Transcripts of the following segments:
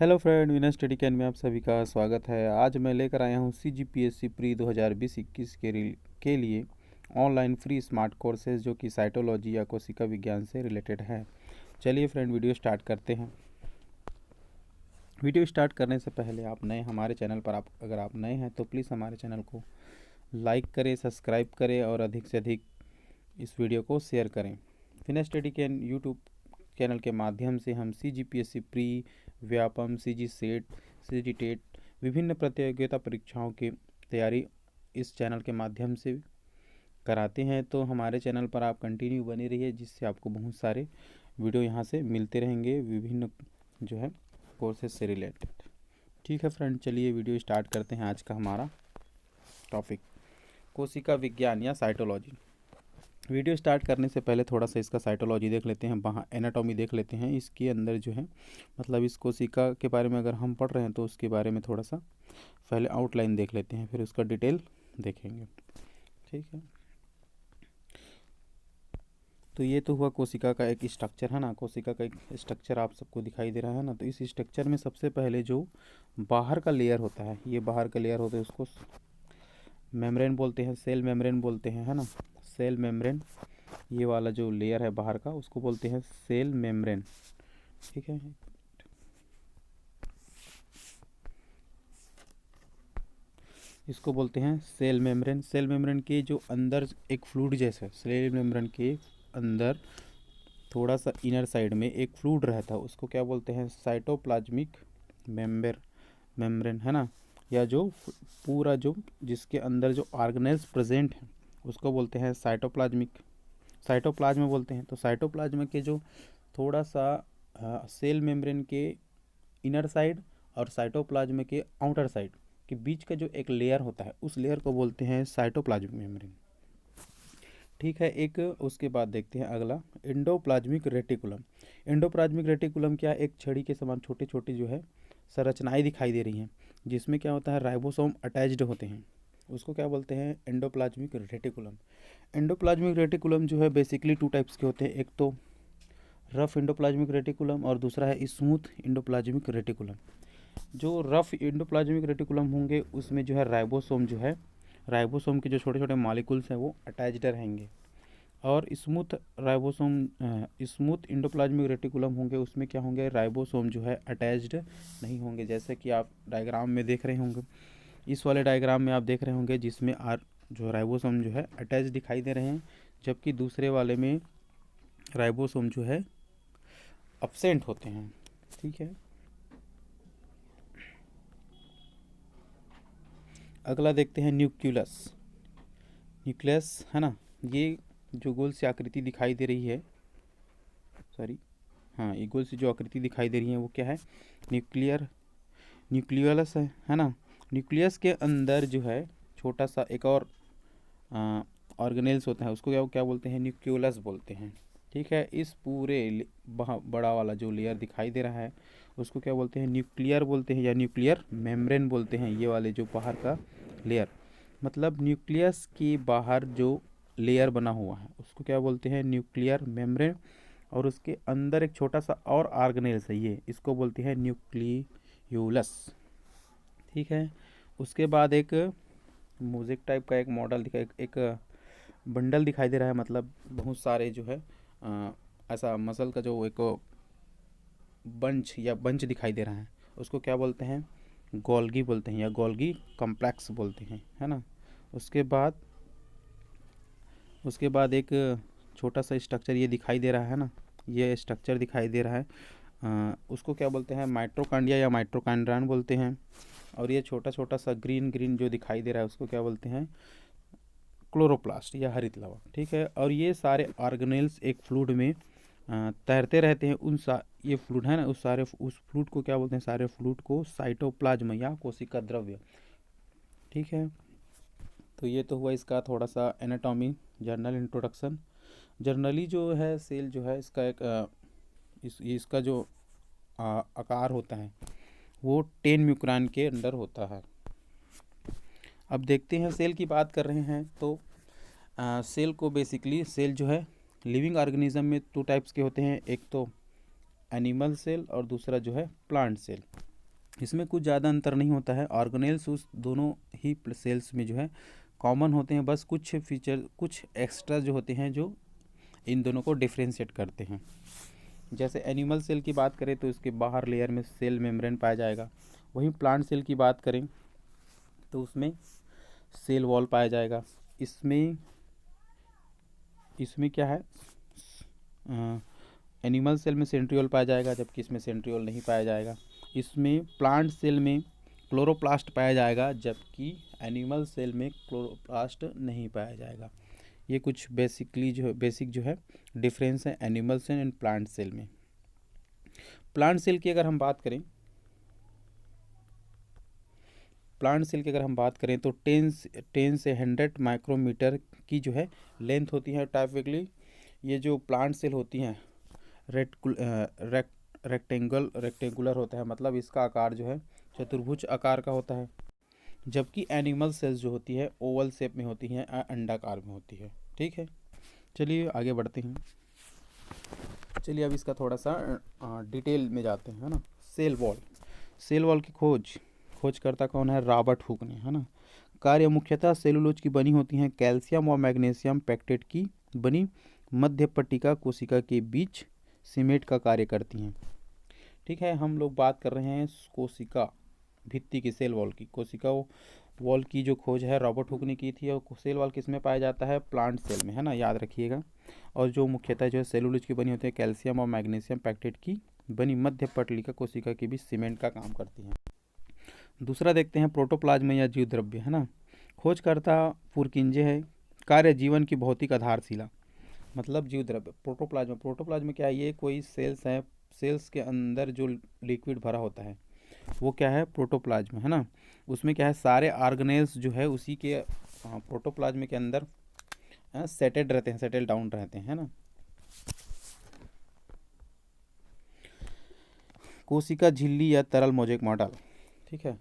Hello friend, winner study can में आप सभी का स्वागत है। आज मैं लेकर आया हूँ CGPSC प्री 2020-21 के लिए ऑनलाइन फ्री स्मार्ट कोर्सेज जो कि साइटोलॉजी या कोशिका विज्ञान से रिलेटेड है। चलिए फ्रेंड, वीडियो स्टार्ट करते हैं। वीडियो स्टार्ट करने से पहले आप नए हमारे चैनल पर अगर आप नए हैं तो प्लीज़ हमारे चैनल को लाइक करें, सब्सक्राइब करें और अधिक से अधिक इस वीडियो को शेयर करें। Winner study can YouTube channel के माध्यम से हम CGPSC pre, Vyapam, CG SET, CG TET विभिन्न प्रतियोगिता परीक्षाओं की तैयारी इस चैनल के माध्यम से कराते हैं। तो हमारे चैनल पर आप कंटिन्यू बने रहिए, जिससे आपको बहुत सारे वीडियो यहाँ से मिलते रहेंगे विभिन्न जो है कोर्सेज से रिलेटेड। ठीक है फ्रेंड, चलिए वीडियो स्टार्ट करते हैं। आज का हमारा टॉपिक कोशिका विज्ञान या साइटोलॉजी। वीडियो स्टार्ट करने से पहले थोड़ा सा इसका साइटोलॉजी देख लेते हैं, वहाँ एनाटॉमी देख लेते हैं। इसके अंदर जो है मतलब इस कोशिका के बारे में अगर हम पढ़ रहे हैं तो उसके बारे में थोड़ा सा पहले आउटलाइन देख लेते हैं, फिर उसका डिटेल देखेंगे। ठीक है, तो ये तो हुआ कोशिका का एक स्ट्रक्चर है ना। कोशिका का एक स्ट्रक्चर आप सबको दिखाई दे रहा है ना। तो इस स्ट्रक्चर में सबसे पहले जो बाहर का लेयर होता है, ये बाहर का लेयर होता है, उसको मेम्ब्रेन बोलते हैं, सेल मेम्ब्रेन बोलते हैं, है ना। सेल मेम्ब्रेन, ये वाला जो लेयर है बाहर का, उसको बोलते हैं सेल मेम्ब्रेन। ठीक है, इसको बोलते हैं सेल मेम्ब्रेन। सेल मेम्ब्रेन के जो अंदर एक फ्लूइड जैसा, सेल मेम्ब्रेन के अंदर थोड़ा सा इनर साइड में एक फ्लूइड रहता है, उसको क्या बोलते हैं, साइटोप्लाज्मिक मेम्ब्रेन, है ना। या जो पूरा जो जिसके अंदर जो ऑर्गेनेल्स प्रेजेंट हैं उसको बोलते हैं साइटोप्लाज्म बोलते हैं। तो साइटोप्लाज्म के जो थोड़ा सा सेल मेम्ब्रेन के इनर साइड और साइटोप्लाज्म के आउटर साइड के बीच का जो एक लेयर होता है, उस लेयर को बोलते हैं साइटोप्लाज्मिक मेम्ब्रेन। ठीक है, एक उसके बाद देखते हैं अगला, एंडोप्लाज्मिक रेटिकुलम। एंडोप्लाज्मिक रेटिकुलम क्या, एक छड़ी के समान छोटे छोटे जो है संरचनाएं दिखाई दे रही हैं, जिसमें क्या होता है, राइबोसोम अटैच्ड होते हैं, उसको क्या बोलते हैं, एंडोप्लाज्मिक रेटिकुलम। एंडोप्लाज्मिक रेटिकुलम जो है बेसिकली टू टाइप्स के होते हैं, एक तो रफ एंडोप्लाज्मिक रेटिकुलम और दूसरा है स्मूथ एंडोप्लाज्मिक रेटिकुलम। जो रफ एंडोप्लाज्मिक रेटिकुलम होंगे उसमें जो है राइबोसोम जो है, राइबोसोम के जो छोटे छोटे मॉलिक्यूल्स हैं वो अटैच्ड रहेंगे। और स्मूथ एंडोप्लाज्मिक रेटिकुलम होंगे, उसमें क्या होंगे, राइबोसोम जो है अटैच्ड नहीं होंगे। जैसे कि आप डायग्राम में देख रहे होंगे, इस वाले डायग्राम में आप देख रहे होंगे जिसमें जो राइबोसोम जो है अटैच दिखाई दे रहे हैं, जबकि दूसरे वाले में राइबोसोम जो है अब्सेंट होते हैं। ठीक है, अगला देखते हैं न्यूक्लियस। न्यूक्लियस है ना, ये जो गोल सी आकृति दिखाई दे रही है, सॉरी, हाँ, ये गोल सी जो आकृति दिखाई दे रही है वो क्या है, न्यूक्लियस है ना। न्यूक्लियस के अंदर जो है छोटा सा एक और ऑर्गेनेल्स होता है, उसको क्या क्या बोलते हैं, न्यूक्लियस बोलते हैं। ठीक है, इस पूरे बड़ा वाला जो लेयर दिखाई दे रहा है उसको क्या बोलते हैं, न्यूक्लियर बोलते हैं या न्यूक्लियर मेम्ब्रेन बोलते हैं। ये वाले जो बाहर का लेयर, मतलब न्यूक्लियस के बाहर जो लेयर बना हुआ है उसको क्या बोलते हैं, न्यूक्लियर मेम्ब्रेन। और उसके अंदर एक छोटा सा और ऑर्गेनेल्स है, ये इसको बोलते हैं न्यूक्लियोलस। ठीक है, उसके बाद एक मोज़ेक टाइप का एक मॉडल एक बंडल दिखाई दे रहा है, मतलब बहुत सारे जो है ऐसा मसल का जो एक बंच दिखाई दे रहा है, उसको क्या बोलते हैं, गोल्गी बोलते हैं या गोल्गी कॉम्प्लेक्स बोलते हैं, है ना। उसके बाद एक छोटा सा स्ट्रक्चर ये दिखाई दे रहा है ना, ये स्ट्रक्चर दिखाई दे रहा है, उसको क्या बोलते हैं, माइटोकॉन्ड्रिया या माइटोकॉन्ड्रियन बोलते हैं। और ये छोटा छोटा सा ग्रीन ग्रीन जो दिखाई दे रहा है उसको क्या बोलते हैं, क्लोरोप्लास्ट या हरित लवक। ठीक है, और ये सारे ऑर्गेनेल्स एक फ्लूइड में तैरते रहते हैं। ये फ्लूइड है ना, उस फ्लूइड को क्या बोलते हैं, सारे फ्लूइड को साइटोप्लाज्म या कोशिका द्रव्य। ठीक है, तो ये तो हुआ इसका थोड़ा सा एनाटॉमी जर्नल इंट्रोडक्शन। जर्नली जो है सेल जो है इसका एक इसका जो आकार होता है वो 10 म्यूक्रान के अंदर होता है। अब देखते हैं, सेल की बात कर रहे हैं तो सेल को बेसिकली, सेल जो है लिविंग ऑर्गेनिज्म में टू टाइप्स के होते हैं, एक तो एनिमल सेल और दूसरा जो है प्लांट सेल। इसमें कुछ ज़्यादा अंतर नहीं होता है, ऑर्गेनेल्स उस दोनों ही सेल्स में जो है कॉमन होते हैं, बस कुछ फीचर कुछ एक्स्ट्रा जो होते हैं जो इन दोनों को डिफ्रेंशिएट करते हैं। जैसे एनिमल सेल की बात करें तो इसके बाहर लेयर में सेल मेम्ब्रेन पाया जाएगा, वहीं प्लांट सेल की बात करें तो उसमें सेल वॉल पाया जाएगा। इसमें इसमें क्या है, एनिमल सेल में सेंट्रियोल पाया जाएगा, जबकि इसमें सेंट्रियोल नहीं पाया जाएगा। इसमें प्लांट सेल में क्लोरोप्लास्ट पाया जाएगा, जबकि एनिमल सेल में क्लोरोप्लास्ट नहीं पाया जाएगा। ये कुछ बेसिक जो है डिफरेंस है animal cell and plant cell में। प्लांट सेल की अगर हम बात करें तो 10 से 100 माइक्रोमीटर की जो है लेंथ होती है टाइपिकली। ये जो प्लांट सेल होती हैं रेक्टेंगुलर होता है, मतलब इसका आकार जो है चतुर्भुज आकार का होता है, जबकि एनिमल सेल्स जो होती है ओवल शेप में होती हैं, अंडाकार में होती है। ठीक है, चलिए आगे बढ़ते हैं। चलिए अब इसका थोड़ा सा डिटेल में जाते हैं, है ना। सेल वॉल की खोजकर्ता कौन है, रॉबर्ट हुक ने, है ना। कार्य मुख्यतः सेलुलोज की बनी होती हैं, कैल्शियम और मैग्नीशियम पैक्टेट की बनी मध्य पट्टिका कोशिका के बीच सीमेंट का कार्य करती हैं। ठीक है, हम लोग बात कर रहे हैं कोशिका भित्ति की, सेल वॉल की। कोशिका वॉल की जो खोज है रॉबर्ट हुक ने की थी, और सेल वॉल किस में पाया जाता है, प्लांट सेल में, है ना, याद रखिएगा। और जो मुख्यतः जो है सेलुलोज की बनी होती है, कैल्शियम और मैग्नीशियम पैक्टेट की बनी मध्य पट्टिका कोशिका के बीच सीमेंट का काम करती हैं। दूसरा देखते हैं प्रोटोप्लाज्म या जीव द्रव्य, है ना। खोजकर्ता पुरकिंजे है। कार्य जीवन की भौतिक आधारशिला, मतलब जीव द्रव्य। प्रोटोप्लाज्म क्या है, ये कोई सेल्स है, सेल्स के अंदर जो लिक्विड भरा होता है वो क्या है, प्रोटोप्लाज्म, है ना। उसमें क्या है, सारे ऑर्गेनेल्स जो है उसी के प्रोटोप्लाज्म के अंदर सेटल डाउन रहते हैं, है ना। कोशिका झिल्ली या तरल मोज़ेक मॉडल, ठीक है।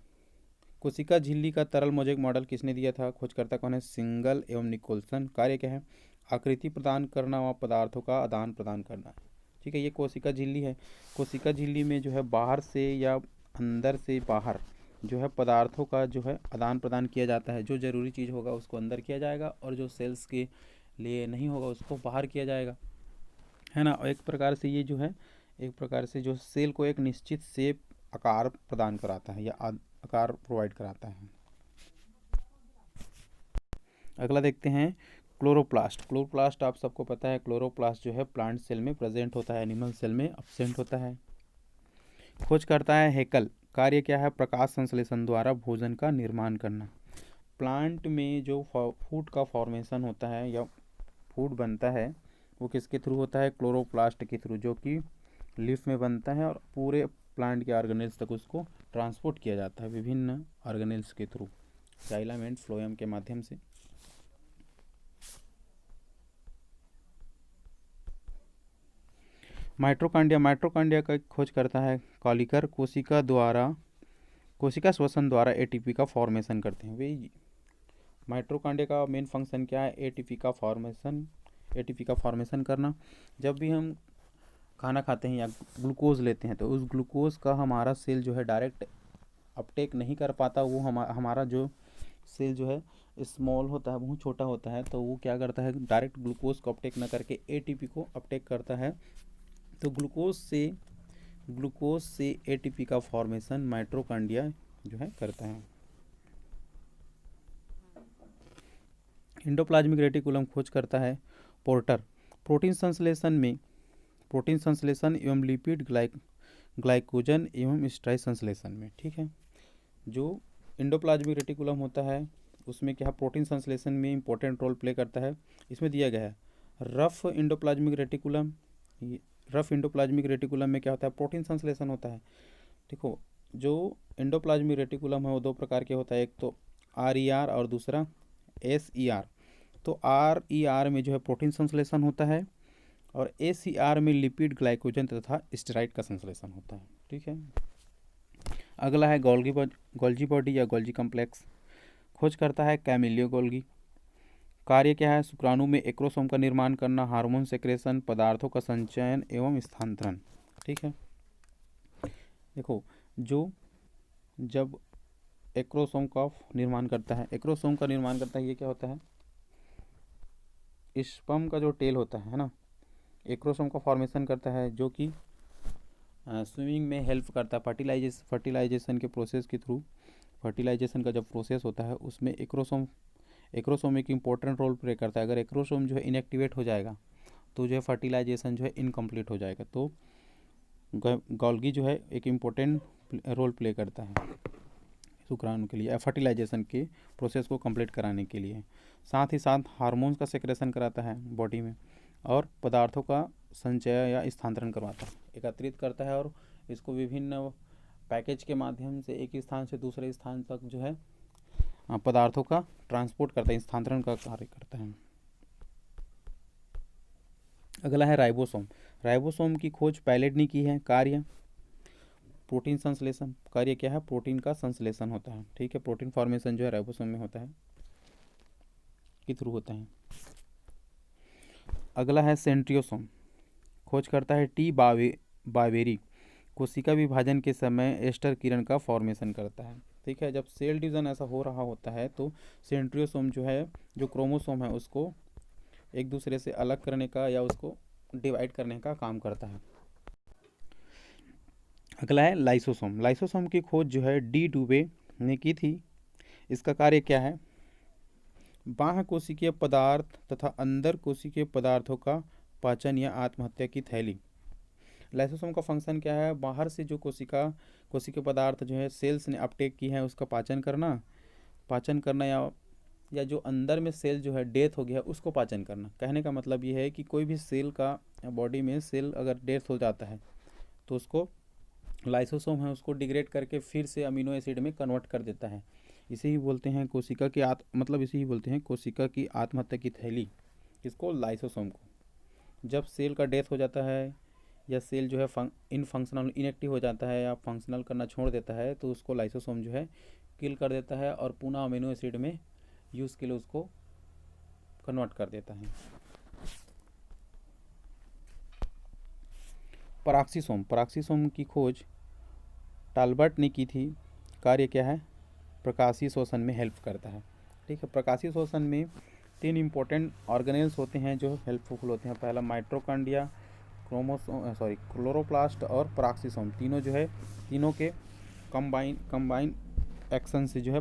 कोशिका झिल्ली का तरल मोज़ेक मॉडल किसने दिया था, खोजकर्ता कौन है, सिंगल एवं निकोलसन। कार्य क्या है, आकृति प्रदान करना व पदार्थों का आदान प्रदान करना। ठीक है, ये कोशिका झिल्ली है। कोशिका झिल्ली में जो है बाहर से या अंदर से बाहर जो है पदार्थों का जो है आदान प्रदान किया जाता है। जो ज़रूरी चीज़ होगा उसको अंदर किया जाएगा, और जो सेल्स के लिए नहीं होगा उसको बाहर किया जाएगा, है ना। एक प्रकार से ये जो है जो सेल को एक निश्चित शेप आकार प्रदान कराता है या आकार प्रोवाइड कराता है। अगला देखते हैं क्लोरोप्लास्ट आप सबको पता है, क्लोरोप्लास्ट जो है प्लांट सेल में प्रेजेंट होता है, एनिमल सेल में एब्सेंट होता है। खोज करता है हेकल। कार्य क्या है, प्रकाश संश्लेषण द्वारा भोजन का निर्माण करना। प्लांट में जो फूड का फॉर्मेशन होता है या फूड बनता है वो किसके थ्रू होता है, क्लोरोप्लास्ट के थ्रू, जो कि लीफ में बनता है और पूरे प्लांट के ऑर्गेनेल्स तक उसको ट्रांसपोर्ट किया जाता है विभिन्न ऑर्गेनेल्स के थ्रू, जाइलम एंड फ्लोएम के माध्यम से। माइटोकॉन्ड्रिया का खोज करता है कॉलिकर। कोशिका श्वसन द्वारा एटीपी का फॉर्मेशन करते हैं। वे माइटोकॉन्ड्रिया का मेन फंक्शन क्या है, एटीपी का फॉर्मेशन करना। जब भी हम खाना खाते हैं या ग्लूकोज लेते हैं तो उस ग्लूकोज का हमारा सेल जो है डायरेक्ट अपटेक नहीं कर पाता। वो हमारा जो सेल जो है स्मॉल होता है, बहुत छोटा होता है, तो वो क्या करता है, डायरेक्ट ग्लूकोज को अपटेक ना करके एटीपी को अपटेक करता है। तो ग्लूकोज से एटीपी का फॉर्मेशन माइटोकॉन्ड्रिया जो है करता है। एंडोप्लाज्मिक रेटिकुलम खोज करता है पोर्टर। प्रोटीन संश्लेषण एवं लिपिड ग्लाइकोजन एवं स्टार्च संश्लेषण में। ठीक है, जो एंडोप्लाज्मिक रेटिकुलम होता है उसमें क्या प्रोटीन संश्लेषण में इंपॉर्टेंट रोल प्ले करता है। इसमें दिया गया है रफ एंडोप्लाज्मिक रेटिकुलम में क्या होता है, प्रोटीन संश्लेषण होता है। देखो, जो एंडोप्लाज्मिक रेटिकुलम है वो दो प्रकार के होता है, एक तो RER और दूसरा SER। तो RER में जो है प्रोटीन संश्लेषण होता है और SER में लिपिड ग्लाइकोजन तथा स्टेरॉइड का संश्लेषण होता है। ठीक है, अगला है गोल्गी बॉडी या गोल्गी कॉम्प्लेक्स। खोज करता है कैमिलियो गोल्गी। कार्य क्या है, शुक्राणु में एक्रोसोम का निर्माण करना, हार्मोन सेक्रेशन, पदार्थों का संचयन एवं स्थानांतरण। ठीक है। देखो, जब एक्रोसोम का निर्माण करता है, ये क्या होता है, स्पर्म का जो टेल होता है ना, एक्रोसोम का फॉर्मेशन करता है, जो कि स्विमिंग में हेल्प करता है। फर्टिलाइजेशन के प्रोसेस के थ्रू, फर्टिलाइजेशन का जब प्रोसेस होता है उसमें एक्रोसोम एक इम्पोर्टेंट रोल प्ले करता है। अगर एक्रोसोम जो है इनएक्टिवेट हो जाएगा तो जो है फर्टिलाइजेशन जो है इनकम्प्लीट हो जाएगा। तो गोल्गी जो है एक इम्पोर्टेंट रोल प्ले करता है शुक्राणु के लिए, फर्टिलाइजेशन के प्रोसेस को कंप्लीट कराने के लिए। साथ ही साथ हार्मोन्स का सेक्रेशन कराता है बॉडी में, और पदार्थों का संचय या स्थानांतरण करवाता है, एकत्रित करता है, और इसको विभिन्न पैकेज के माध्यम से एक स्थान से दूसरे स्थान तक जो है पदार्थों का ट्रांसपोर्ट करता है, स्थानांतरण का कार्य करता है। अगला है राइबोसोम। राइबोसोम की खोज पैलेट ने की है। कार्य प्रोटीन संश्लेषण। कार्य क्या है, प्रोटीन का संश्लेषण होता है। ठीक है, प्रोटीन फॉर्मेशन जो है राइबोसोम में होता है, के थ्रू होता है। अगला है सेंट्रियोसोम। खोज करता है टी बावेरी। कोशिका विभाजन के समय एस्टर किरण का फॉर्मेशन करता है। ठीक है, जब सेल डिवीजन ऐसा हो रहा होता है तो सेंट्रियोसोम जो है, जो क्रोमोसोम है, उसको एक दूसरे से अलग करने का या उसको डिवाइड करने का काम करता है। अगला है लाइसोसोम। लाइसोसोम की खोज जो है डी डुबे ने की थी। इसका कार्य क्या है, बाह्य कोशिकीय पदार्थ तथा अंदर कोशिकीय पदार्थों का पाचन या आत्महत्या की थैली। लाइसोसोम का फंक्शन क्या है, बाहर से जो कोशिकीय पदार्थ जो है सेल्स ने अपटेक की है उसका पाचन करना या जो अंदर में सेल जो है डेथ हो गया है उसको पाचन करना। कहने का मतलब ये है कि कोई भी सेल का, बॉडी में सेल अगर डेथ हो जाता है तो उसको लाइसोसोम है उसको डिग्रेड करके फिर से अमीनो एसिड में कन्वर्ट कर देता है। इसे ही बोलते हैं कोशिका की आत्महत्या की थैली, इसको लाइसोसोम को। जब सेल का डेथ हो जाता है या सेल जो है इनएक्टिव हो जाता है या फंक्शनल करना छोड़ देता है तो उसको लाइसोसोम जो है किल कर देता है और पुनः अमीनो एसिड में यूज़ के लिए उसको कन्वर्ट कर देता है। पराक्सीसोम की खोज टाल्बर्ट ने की थी। कार्य क्या है, प्रकाशीय शोषण में हेल्प करता है। ठीक है, प्रकाशीय शोषण में 3 इंपॉर्टेंट ऑर्गेनेल्स होते हैं जो हेल्पफुल होते हैं। पहला माइटोकॉन्ड्रिया, क्लोरोप्लास्ट और पराक्सीसोम। तीनों के कंबाइन एक्शन से जो है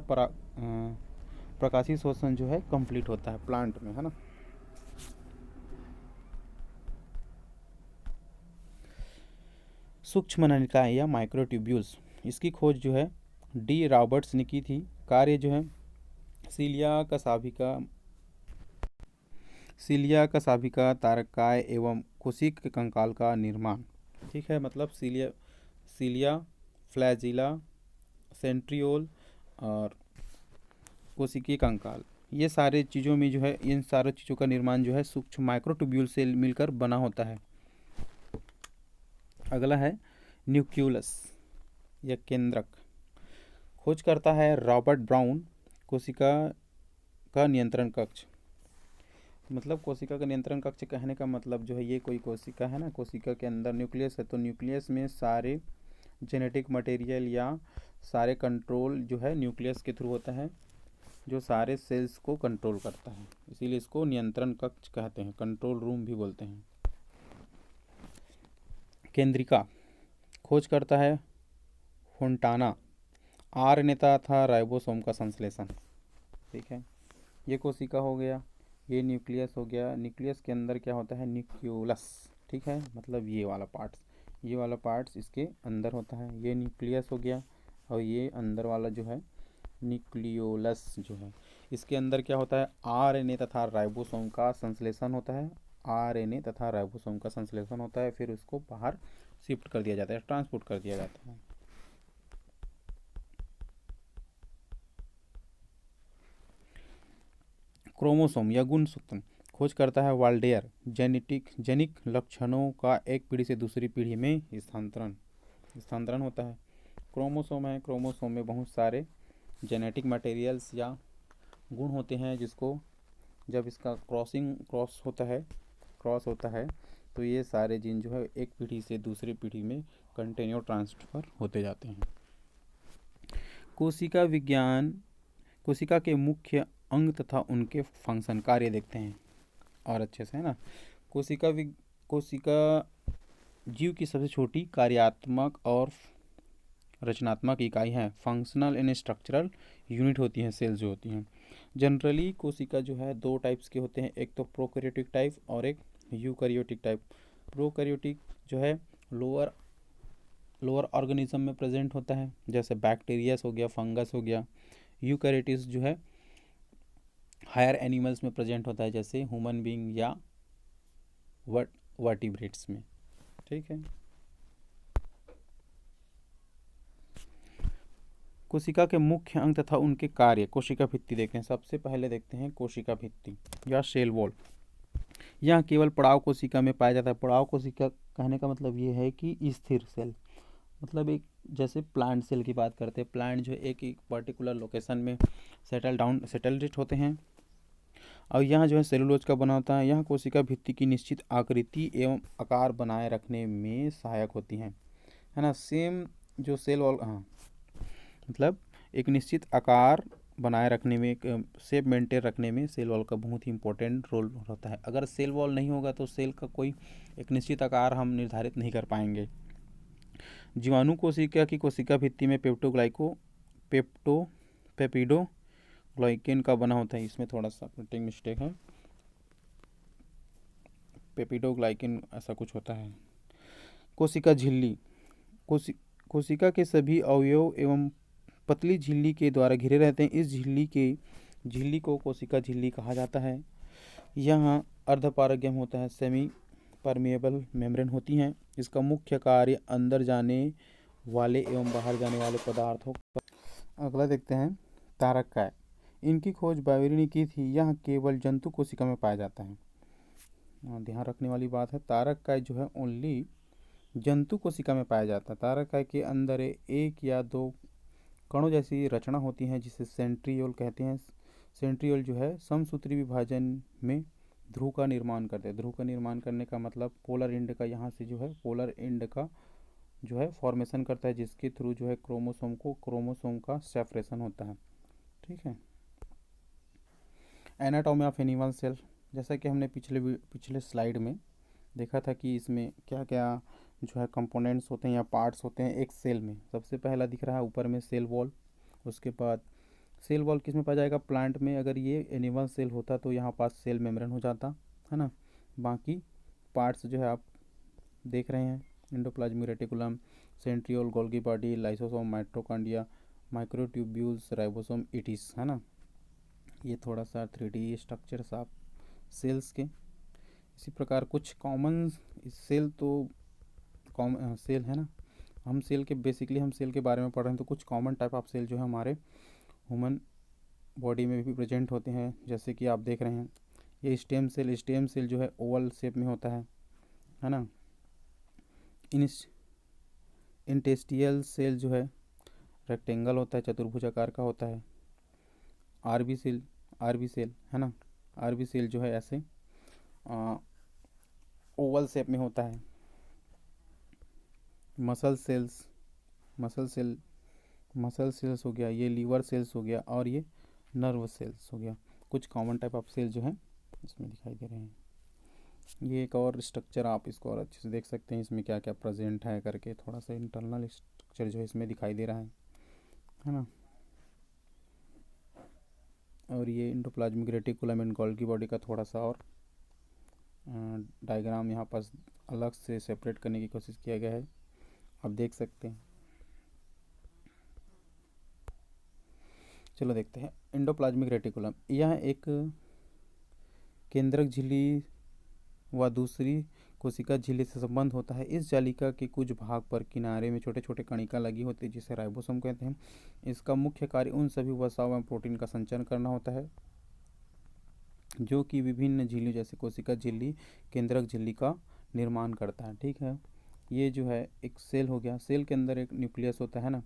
प्रकाशीय शोषण जो है कंप्लीट होता है प्लांट में, है ना। सूक्ष्म नलिकाएं या माइक्रोट्यूब्यूल्स, इसकी खोज जो है डी रॉबर्ट्स ने की थी। कार्य जो है सीलिया का साभिका तारकाय एवं कोशिक के कंकाल का निर्माण। ठीक है, मतलब सीलिया, फ्लैजिला, सेंट्रियोल और कोशिकीय कंकाल, ये सारे चीज़ों में जो है इन सारी चीज़ों का निर्माण जो है सूक्ष्म माइक्रोट्यूब्यूल से मिलकर बना होता है। अगला है न्यूक्लियस या केंद्रक। खोज करता है रॉबर्ट ब्राउन। कोशिका का नियंत्रण कक्ष। मतलब कोशिका का नियंत्रण कक्ष कहने का मतलब जो है, ये कोई कोशिका है ना, कोशिका के अंदर न्यूक्लियस है तो न्यूक्लियस में सारे जेनेटिक मटेरियल या सारे कंट्रोल जो है न्यूक्लियस के थ्रू होता है, जो सारे सेल्स को कंट्रोल करता है। इसीलिए इसको नियंत्रण कक्ष कहते हैं, कंट्रोल रूम भी बोलते हैं। केंद्रिका। खोज करता है फोंटाना। आरएनए तथा राइबोसोम का संश्लेषण। ठीक है, ये कोशिका हो गया, ये न्यूक्लियस हो गया। न्यूक्लियस के अंदर क्या होता है, न्यूक्लियोलस। ठीक है, मतलब ये वाला पार्ट्स इसके अंदर होता है। ये न्यूक्लियस हो गया और ये अंदर वाला जो है न्यूक्लियोलस जो है, इसके अंदर क्या होता है, आरएनए तथा राइबोसोम का संश्लेषण होता है। फिर उसको बाहर शिफ्ट कर दिया जाता है, ट्रांसपोर्ट कर दिया जाता है। क्रोमोसोम या गुणसूत्र। खोज करता है वाल्डेयर। जेनिक लक्षणों का एक पीढ़ी से दूसरी पीढ़ी में स्थानांतरण होता है। क्रोमोसोम है, क्रोमोसोम में बहुत सारे जेनेटिक मटेरियल्स या गुण होते हैं, जिसको जब इसका क्रॉस होता है तो ये सारे जीन जो है एक पीढ़ी से दूसरी पीढ़ी में कंटिन्यू ट्रांसफ़र होते जाते हैं। कोशिका विज्ञान, कोशिका के मुख्य अंग तथा उनके फंक्शन, कार्य देखते हैं और अच्छे से, है ना। कोशिका जीव की सबसे छोटी कार्यात्मक और रचनात्मक इकाई है। फंक्शनल एंड स्ट्रक्चरल यूनिट होती हैं सेल्स जो होती हैं। जनरली कोशिका जो है दो टाइप्स के होते हैं, एक तो प्रोकैरियोटिक टाइप और एक यूकैरियोटिक टाइप। प्रोकैरियोटिक जो है लोअर ऑर्गेनिज्म में प्रेजेंट होता है, जैसे बैक्टीरियास हो गया, फंगस हो गया। यूकैरियोटिस जो है हायर एनिमल्स में प्रेजेंट होता है, जैसे ह्यूमन बीइंग या वर्टिब्रेट्स में। ठीक है। कोशिका के मुख्य अंग तथा उनके कार्य, कोशिका भित्ति देखते हैं। सबसे पहले देखते हैं कोशिका भित्ति या सेल वॉल। यह केवल पड़ाव कोशिका में पाया जाता है। पड़ाव कोशिका कहने का मतलब ये है कि स्थिर सेल, मतलब एक जैसे प्लांट सेल की बात करते हैं। प्लांट जो एक पर्टिकुलर लोकेशन में सेटल्ड होते हैं और यहाँ जो है सेलुलोज का बना होता है। यहाँ कोशिका भित्ति की निश्चित आकृति एवं आकार बनाए रखने में सहायक होती हैं, है ना। सेम जो सेल वॉल, हाँ, मतलब एक निश्चित आकार बनाए रखने में, एक शेप मेंटेन रखने में सेल वॉल का बहुत ही इंपॉर्टेंट रोल होता है। अगर सेल वॉल नहीं होगा तो सेल का कोई एक निश्चित आकार हम निर्धारित नहीं कर पाएंगे। जीवाणु कोशिका की कोशिका भित्ति में पेप्टिडोग्लाइकेन का बना होता है। इसमें थोड़ा सा प्रिंटिंग मिस्टेक है, पेप्टिडोग्लाइकेन ऐसा कुछ होता है। कोशिका झिल्ली, कोशिका के सभी अवयव एवं पतली झिल्ली के द्वारा घिरे रहते हैं। इस झिल्ली को कोशिका झिल्ली कहा जाता है। यहाँ अर्धपारगम्य होता है, सेमी परमिएबल मेम्ब्रेन होती हैं। इसका मुख्य कार्य अंदर जाने वाले एवं बाहर जाने वाले पदार्थों का। अगला देखते हैं तारककाय। इनकी खोज बावेरी ने की थी। यह केवल जंतु कोशिका में पाया जाता है। ध्यान रखने वाली बात है, तारककाय जो है ओनली जंतु कोशिका में पाया जाता है। तारककाय के अंदर एक या दो कणों जैसी रचना होती है जिसे सेंट्रियोल कहते हैं। सेंट्रियोल जो है समसूत्री विभाजन में ध्रुव का निर्माण करते हैं। ध्रुव का निर्माण करने का मतलब पोलर एंड का, यहाँ से जो है पोलर एंड का जो है फॉर्मेशन करता है, जिसके थ्रू जो है क्रोमोसोम का सेपरेशन होता है। ठीक है। एनाटॉमी ऑफ एनिमल सेल, जैसा कि हमने पिछले स्लाइड में देखा था कि इसमें क्या क्या जो है कंपोनेंट्स होते हैं या पार्ट्स होते हैं एक सेल में। सबसे पहला दिख रहा है ऊपर में सेल वॉल। उसके बाद सेल वॉल किस में पाया जाएगा? प्लांट में। अगर ये एनिमल सेल होता तो यहाँ पास सेल मेम्ब्रेन हो जाता, है ना। बाकी पार्ट्स जो है आप देख रहे हैं, endoplasmic reticulum, centriole, Golgi body, lysosome, mitochondria, microtubules, ribosome, इटिस, है ना। ये थोड़ा सा 3D स्ट्रक्चर्स आप सेल्स के। इसी प्रकार कुछ कॉमन सेल सेल है ना, हम सेल के बारे में पढ़ रहे हैं, तो कुछ कॉमन टाइप ऑफ सेल जो है हमारे ह्यूमन बॉडी में भी प्रेजेंट होते हैं। जैसे कि आप देख रहे हैं ये स्टेम सेल जो है ओवल शेप में होता है ना। इंटेस्टियल सेल जो है रेक्टेंगल होता है, चतुर्भुजाकार का होता है। आरबी सेल है ना, आरबी सेल जो है ऐसे ओवल शेप में होता है। मसल सेल्स हो गया, ये लीवर सेल्स हो गया और ये नर्व सेल्स हो गया। कुछ कॉमन टाइप ऑफ सेल जो हैं इसमें दिखाई दे रहे हैं। ये एक और स्ट्रक्चर आप इसको और अच्छे से देख सकते हैं, इसमें क्या क्या प्रेजेंट है करके। थोड़ा सा इंटरनल स्ट्रक्चर जो है इसमें दिखाई दे रहा है ना। और ये endoplasmic reticulum and Golgi body का थोड़ा सा और डायग्राम यहाँ पर अलग से सेपरेट करने की कोशिश किया गया है, आप देख सकते हैं। चलो देखते हैं एंडोप्लाज्मिक रेटिकुलम। यह एक केंद्रक झिल्ली व दूसरी कोशिका झिल्ली से संबंध होता है। इस जालिका के कुछ भाग पर किनारे में छोटे छोटे कणिका लगी होती है जिसे राइबोसोम कहते हैं। इसका मुख्य कार्य उन सभी वसा एवं प्रोटीन का संचरण करना होता है जो कि विभिन्न झिल्ली जैसे कोशिका झिल्ली, केंद्रक झिल्ली का निर्माण करता है। ठीक है। ये जो है एक सेल हो गया, सेल के अंदर एक न्यूक्लियस होता है ना।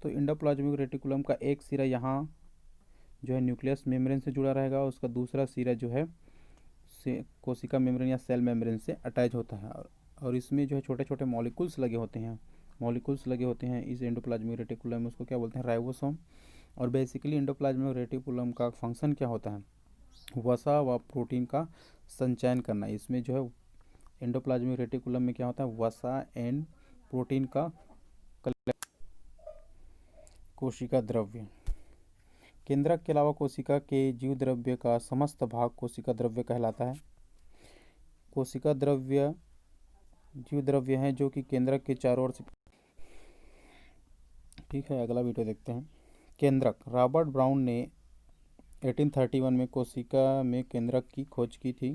तो एंडोप्लाज्मिक रेटिकुलम का एक सिरा यहाँ जो है न्यूक्लियस मेम्ब्रेन से जुड़ा रहेगा, उसका दूसरा सिरा जो है कोशिका मेम्ब्रेन या सेल मेम्ब्रेन से अटैच होता है और इसमें जो है छोटे छोटे मॉलिक्यूल्स लगे होते हैं इस एंडोप्लाज्मिक रेटिकुलम में, उसको क्या बोलते हैं, राइबोसोम। और बेसिकली एंडोप्लाज्मिक रेटिकुलम का फंक्शन क्या होता है, वसा व प्रोटीन का संचयन करना। इसमें जो है एंडोप्लाज्मिक रेटिकुलम में क्या होता है, वसा एंड प्रोटीन का कोशिका द्रव्य। केंद्रक के अलावा कोशिका के जीव द्रव्य का समस्त भाग कोशिका द्रव्य कहलाता है। कोशिका द्रव्य जीव द्रव्य हैं जो कि केंद्रक के चारों ओर से। ठीक है, अगला वीडियो देखते हैं। केंद्रक। रॉबर्ट ब्राउन ने 1831 में कोशिका में केंद्रक की खोज की थी।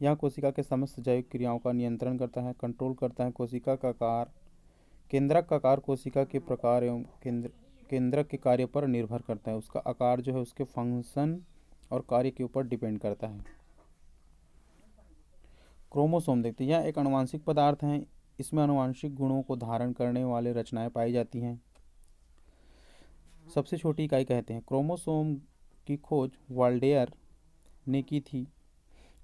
यह कोशिका के समस्त जैविक क्रियाओं का नियंत्रण करता है, कंट्रोल करता है। कोशिका का आकार। केंद्रक का आकार कोशिका के प्रकार एवं केंद्रक के कार्य पर निर्भर करता है। उसका आकार जो है उसके फंक्शन और कार्य के ऊपर डिपेंड करता है। क्रोमोसोम देखते हैं। यह एक आनुवंशिक पदार्थ है। इसमें आनुवंशिक गुणों को धारण करने वाले रचनाएं पाई जाती हैं। सबसे छोटी इकाई कहते हैं। क्रोमोसोम की खोज वाल्डेयर ने की थी।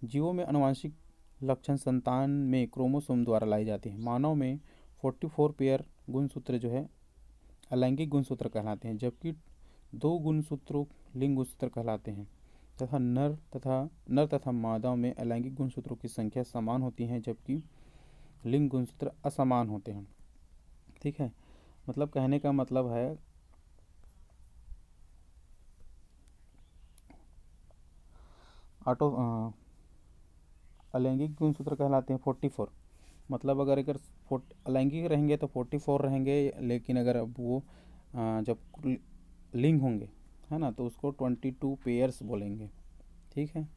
जीवों में आनुवंशिक लक्षण संतान में क्रोमोसोम द्वारा लाई जाती है। मानव में 44 पेयर गुणसूत्र जो है अलैंगिक गुणसूत्र कहलाते हैं, जबकि 2 गुणसूत्रों लिंग गुणसूत्र कहलाते हैं तथा नर तथा मादा में अलैंगिक गुणसूत्रों की संख्या समान होती है, जबकि लिंग गुणसूत्र असमान होते हैं। ठीक है, मतलब कहने का मतलब है अलैंगिक गुणसूत्र कहलाते हैं 44। मतलब अगर अलैंगिक रहेंगे तो 44 रहेंगे, लेकिन अगर अब वो जब लिंग होंगे, है ना, तो उसको 22 पेयर्स बोलेंगे। ठीक है।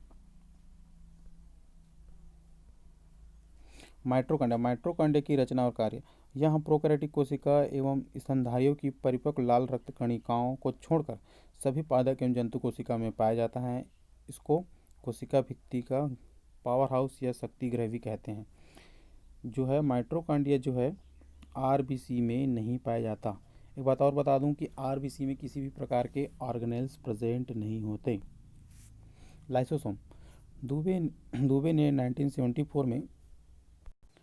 माइटोकॉन्ड्रिया की रचना और कार्य। यहाँ प्रोकैरियोटिक कोशिका एवं स्तनधारियों की परिपक्व लाल रक्त कणिकाओं को छोड़कर सभी पादप एवं जंतु कोशिका में पाया जाता है। इसको कोशिका भित्ति का पावर हाउस या शक्ति गृह भी कहते हैं। जो है माइटोकॉन्ड्रिया जो है आरबीसी में नहीं पाया जाता। एक बात और बता दूं कि आरबीसी में किसी भी प्रकार के ऑर्गेनेल्स प्रेजेंट नहीं होते। लाइसोसोम। दुबे ने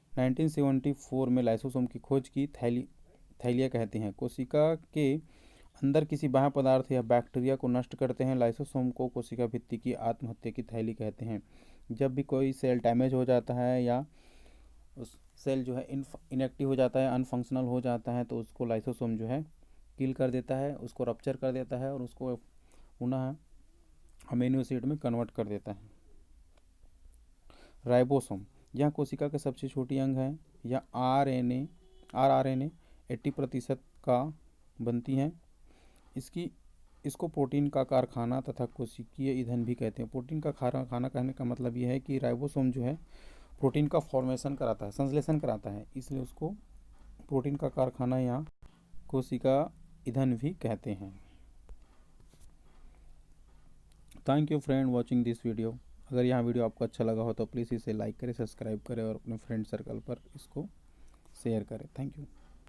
1974 में लाइसोसोम की खोज की। थैलिया कहते हैं। कोशिका के अंदर किसी बाह्य पदार्थ या बैक्टीरिया को नष्ट करते हैं। लाइसोसोम को कोशिका भित्ति की आत्महत्या की थैली कहते हैं। जब भी कोई सेल डैमेज हो जाता है या उस सेल जो है इनएक्टिव हो जाता है, अनफंक्शनल हो जाता है, तो उसको लाइसोसोम जो है किल कर देता है, उसको रप्चर कर देता है और उसको पुनः अमीनो एसिड में कन्वर्ट कर देता है। राइबोसोम। यह कोशिका के सबसे छोटी अंग है। यह आरएनए 80% का बनती हैं। इसको प्रोटीन का कारखाना तथा कोशिकीय ईंधन भी कहते हैं। प्रोटीन का कारखाना कहने का मतलब यह है कि राइबोसोम जो है प्रोटीन का फॉर्मेशन कराता है, संश्लेषण कराता है, इसलिए उसको प्रोटीन का कारखाना या कोशिका ईंधन भी कहते हैं। Thank you friend watching this video. अगर यह वीडियो आपको अच्छा लगा हो तो प्लीज़ इसे लाइक करें, सब्सक्राइब करें और अपने फ्रेंड सर्कल पर इसको शेयर करें। Thank you.